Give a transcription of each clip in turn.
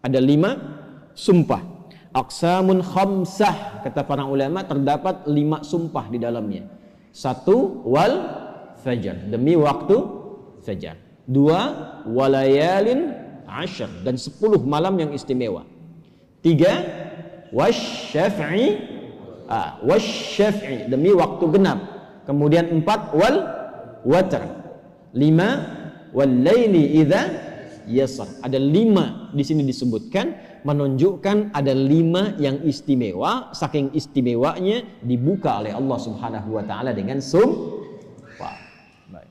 Ada 5 sumpah. Aqsamun khamsah, kata para ulama, terdapat 5 sumpah di dalamnya. 1 wal fajar, demi waktu fajar. 2 walayalin ashar, dan 10 malam yang istimewa. 3 wasyaf'i, wasyaf'i, demi waktu genap. Kemudian 4 wal watr. 5 wal laili idza yasar. Ada 5 di sini disebutkan, menunjukkan ada 5 yang istimewa. Saking istimewanya dibuka oleh Allah Subhanahu wa taala dengan sumpah. Baik.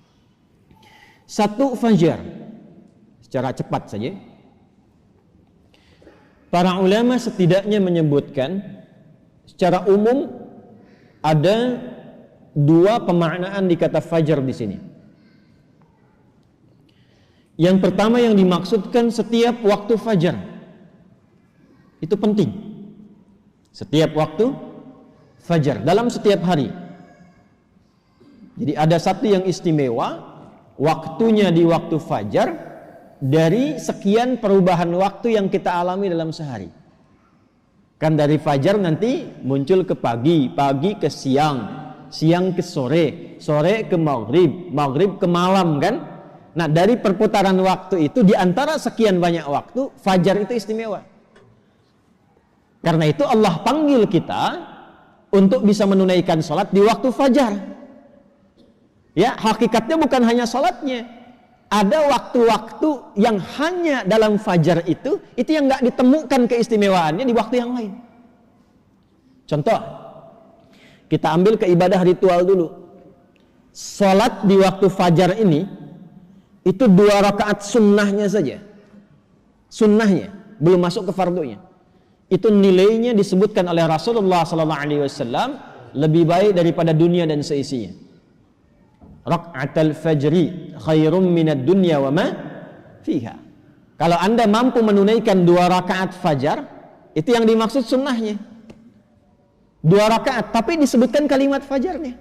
1 fajar. Secara cepat saja. Para ulama setidaknya menyebutkan secara umum ada 2 pemaknaan di kata fajar di sini. Yang pertama yang dimaksudkan setiap waktu fajar. Itu penting. Setiap waktu fajar, dalam setiap hari. Jadi ada satu yang istimewa, waktunya di waktu fajar, dari sekian perubahan waktu yang kita alami dalam sehari. Kan dari fajar nanti muncul ke pagi, pagi ke siang, siang ke sore, sore ke maghrib, maghrib ke malam kan. Nah dari perputaran waktu itu, di antara sekian banyak waktu, fajar itu istimewa. Karena itu Allah panggil kita untuk bisa menunaikan sholat di waktu fajar. Ya, hakikatnya bukan hanya sholatnya. Ada waktu-waktu yang hanya dalam fajar itu yang nggak ditemukan keistimewaannya di waktu yang lain. Contoh, kita ambil ke ibadah ritual dulu. Sholat di waktu fajar ini, itu 2 rakaat sunnahnya saja. Sunnahnya, belum masuk ke fardunya. Itu nilainya disebutkan oleh Rasulullah SAW lebih baik daripada dunia dan seisinya. Raka'atul fajri khairum minad dunya wa ma fiha. Kalau Anda mampu menunaikan 2 rakaat fajar, itu yang dimaksud sunnahnya. 2 rakaat, tapi disebutkan kalimat fajarnya.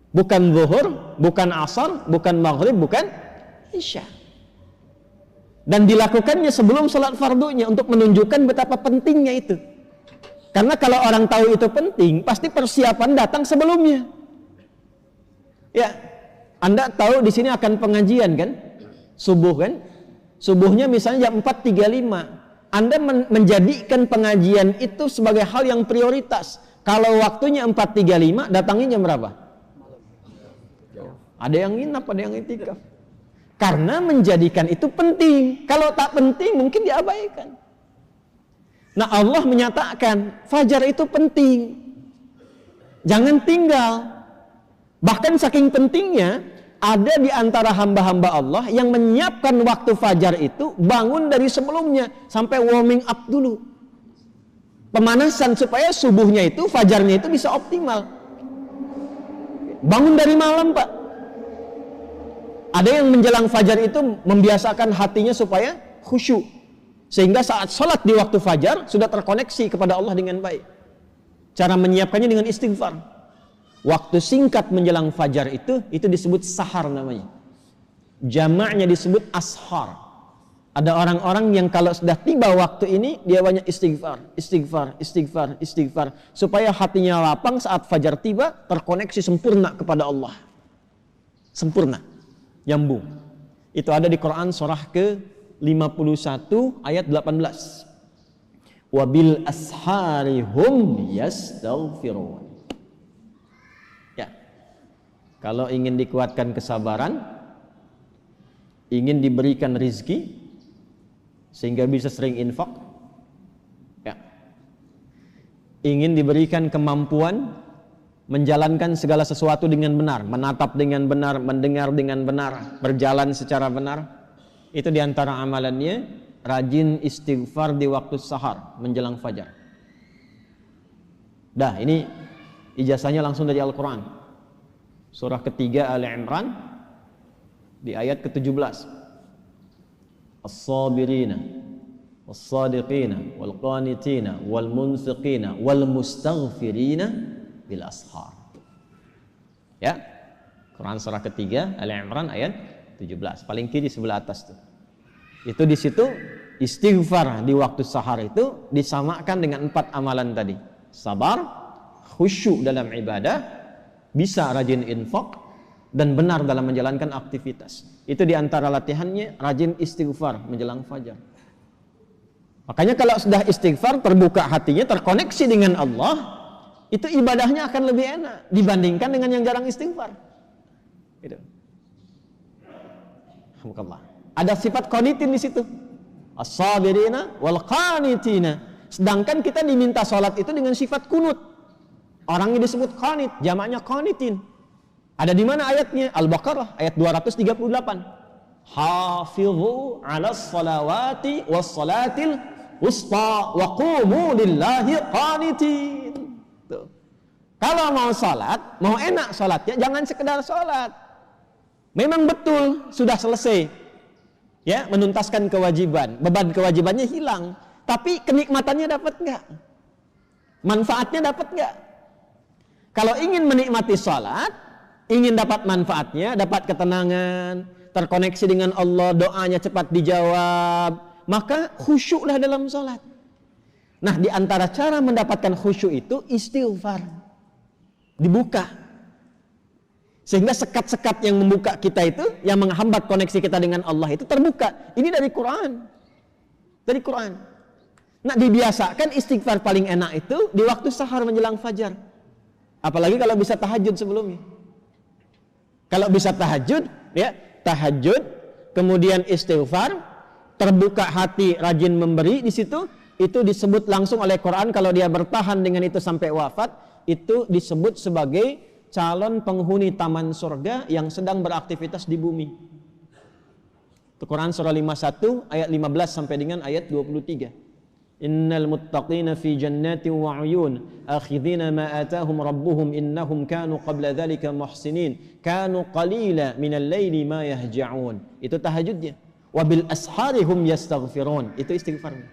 Bukan zuhur, bukan asar, bukan maghrib, bukan isya. Dan dilakukannya sebelum sholat fardunya untuk menunjukkan betapa pentingnya itu. Karena kalau orang tahu itu penting, pasti persiapan datang sebelumnya. Ya, Anda tahu di sini akan pengajian kan? Subuh kan? Subuhnya misalnya jam 4.35. Anda menjadikan pengajian itu sebagai hal yang prioritas. Kalau waktunya 4.35, datangnya jam berapa? Ada yang nginap, ada yang itikaf. Karena menjadikan itu penting. Kalau tak penting mungkin diabaikan. Nah Allah menyatakan fajar itu penting. Jangan tinggal. Bahkan saking pentingnya, ada di antara hamba-hamba Allah yang menyiapkan waktu fajar itu bangun dari sebelumnya sampai warming up dulu. Pemanasan supaya subuhnya itu, fajarnya itu bisa optimal. Bangun dari malam Pak. Ada yang menjelang fajar itu membiasakan hatinya supaya khusyuk. Sehingga saat sholat di waktu fajar sudah terkoneksi kepada Allah dengan baik. Cara menyiapkannya dengan istighfar. Waktu singkat menjelang fajar itu disebut sahar namanya. Jamaknya disebut ashar. Ada orang-orang yang kalau sudah tiba waktu ini, dia banyak istighfar, istighfar, istighfar, istighfar. Supaya hatinya lapang saat fajar tiba, terkoneksi sempurna kepada Allah. Sempurna. Nyambung. Itu ada di Quran surah ke-51 ayat 18. Wabil ashari hum yastaghfirun. Ya. Kalau ingin dikuatkan kesabaran, ingin diberikan rizki sehingga bisa sering infak, ya. Ingin diberikan kemampuan menjalankan segala sesuatu dengan benar, menatap dengan benar, mendengar dengan benar, berjalan secara benar. Itu diantara amalannya, rajin istighfar di waktu sahar menjelang fajar. Dah, ini ijazahnya langsung dari Al-Quran. Surah ketiga Ali Imran di ayat ke-17. As-sabirina was-sadiqina wal-qanitina wal-munfiqina wal-mustaghfirina bil ashar. Ya. Quran surah ketiga Ali Imran ayat 17, paling kiri sebelah atas tuh. Itu di situ istighfar di waktu sahar itu disamakan dengan 4 amalan tadi. Sabar, khusyuk dalam ibadah, bisa rajin infak, dan benar dalam menjalankan aktivitas. Itu diantara latihannya, rajin istighfar menjelang fajar. Makanya kalau sudah istighfar, terbuka hatinya, terkoneksi dengan Allah, itu ibadahnya akan lebih enak dibandingkan dengan yang jarang istighfar. Gitu. Alhamdulillah. Ada sifat qanitin di situ. As-sabirina wal qanitina. Sedangkan kita diminta salat itu dengan sifat kunut. Orangnya disebut qanit, jamaknya qanitin. Ada di mana ayatnya? Al-Baqarah ayat 238. Hafizu 'alas salawati was salatil wusta wa qumu lillahi qanitin. Tuh. Kalau mau salat, mau enak salatnya, jangan sekedar salat. Memang betul sudah selesai, ya, menuntaskan kewajiban, beban kewajibannya hilang, tapi kenikmatannya dapat nggak? Manfaatnya dapat nggak? Kalau ingin menikmati salat, ingin dapat manfaatnya, dapat ketenangan, terkoneksi dengan Allah, doanya cepat dijawab, maka khusyuklah dalam salat. Nah, di antara cara mendapatkan khusyuk itu istighfar, dibuka. Sehingga sekat-sekat yang membuka kita itu, yang menghambat koneksi kita dengan Allah itu terbuka. Ini dari Quran. Dari Quran. Nah, dibiasakan istighfar paling enak itu di waktu sahar menjelang fajar. Apalagi kalau bisa tahajud sebelumnya. Kalau bisa tahajud, ya, tahajud, kemudian istighfar, terbuka hati, rajin memberi di situ, itu disebut langsung oleh Quran kalau dia bertahan dengan itu sampai wafat, itu disebut sebagai calon penghuni taman surga yang sedang beraktivitas di bumi. Itu Quran surah 51 ayat 15 sampai dengan ayat 23. Innal muttaqina fi jannatin wa 'uyun akhidhina ma atahum rabbuhum innahum kanu qabla dhalika muhsinin kanu qalila minal laili ma yahja'un. Itu tahajudnya. Wa bil ashari hum yastaghfirun. Itu istighfarnya.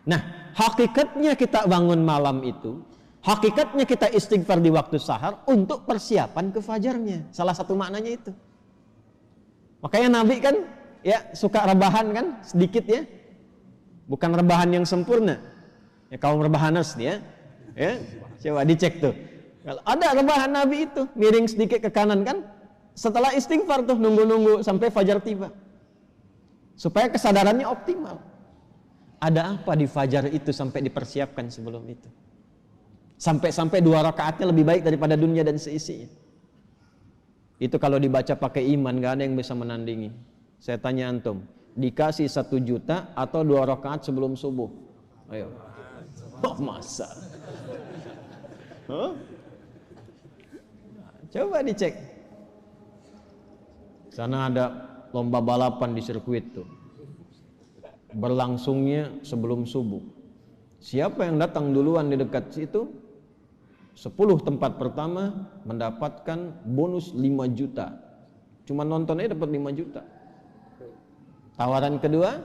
Nah, hakikatnya kita bangun malam itu, hakikatnya kita istighfar di waktu sahar untuk persiapan ke fajarnya. Salah satu maknanya itu. Makanya Nabi kan ya suka rebahan kan sedikit ya. Bukan rebahan yang sempurna. Ya kaum rebahaners dia. Ya. Coba dicek tuh. Kalau ada rebahan Nabi itu miring sedikit ke kanan kan, setelah istighfar tuh nunggu-nunggu sampai fajar tiba. Supaya kesadarannya optimal. Ada apa di fajar itu sampai dipersiapkan sebelum itu? Sampai-sampai 2 rakaatnya lebih baik daripada dunia dan seisinya. Itu kalau dibaca pakai iman, gak ada yang bisa menandingi. Saya tanya antum, dikasih 1 juta atau 2 rakaat sebelum subuh? Ayo. Oh, masa? Huh? Coba dicek. Sana ada lomba balapan di sirkuit tuh. Berlangsungnya sebelum subuh. Siapa yang datang duluan di dekat situ? 10 tempat pertama mendapatkan bonus 5 juta. Cuma nontonnya dapat 5 juta. Tawaran kedua,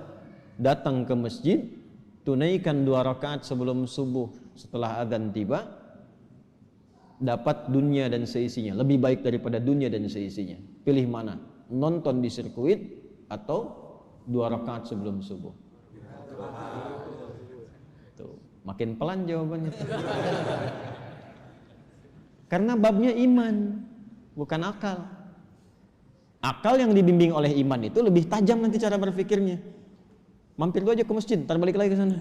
datang ke masjid, tunaikan 2 rakaat sebelum subuh setelah azan tiba, dapat dunia dan seisinya, lebih baik daripada dunia dan seisinya. Pilih mana? Nonton di sirkuit atau 2 rakaat sebelum subuh? Tuh, makin pelan jawabannya. Karena babnya iman, bukan akal. Akal yang dibimbing oleh iman itu lebih tajam nanti cara berpikirnya. Mampir dulu aja ke masjid, ntar balik lagi ke sana.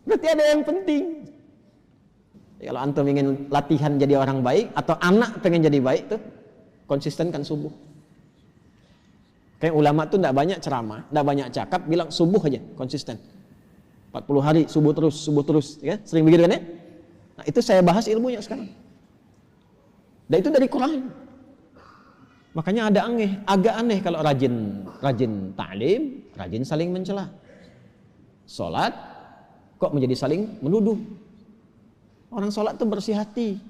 Berarti ada yang penting. Kalau antum ingin latihan jadi orang baik atau anak pengen jadi baik tuh, konsistenkan subuh. Kayak ulama tuh enggak banyak ceramah, enggak banyak cakap, bilang subuh aja, konsisten. 40 hari subuh terus, ya. Sering begitu kan ya? Nah, itu saya bahas ilmunya sekarang. Dan itu dari Quran. Makanya agak aneh kalau rajin ta'lim, rajin saling mencela. Salat kok menjadi saling menuduh. Orang salat itu bersih hati.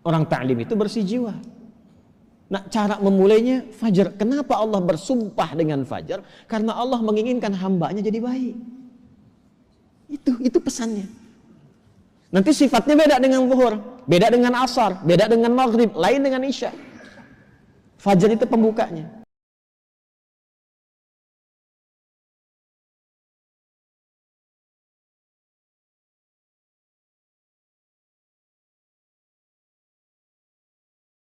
Orang ta'lim itu bersih jiwa. Nah, cara memulainya fajar. Kenapa Allah bersumpah dengan fajar? Karena Allah menginginkan hambanya jadi baik. Itu pesannya. Nanti sifatnya beda dengan zuhur, beda dengan asar, beda dengan maghrib, lain dengan isya. Fajar itu pembukanya.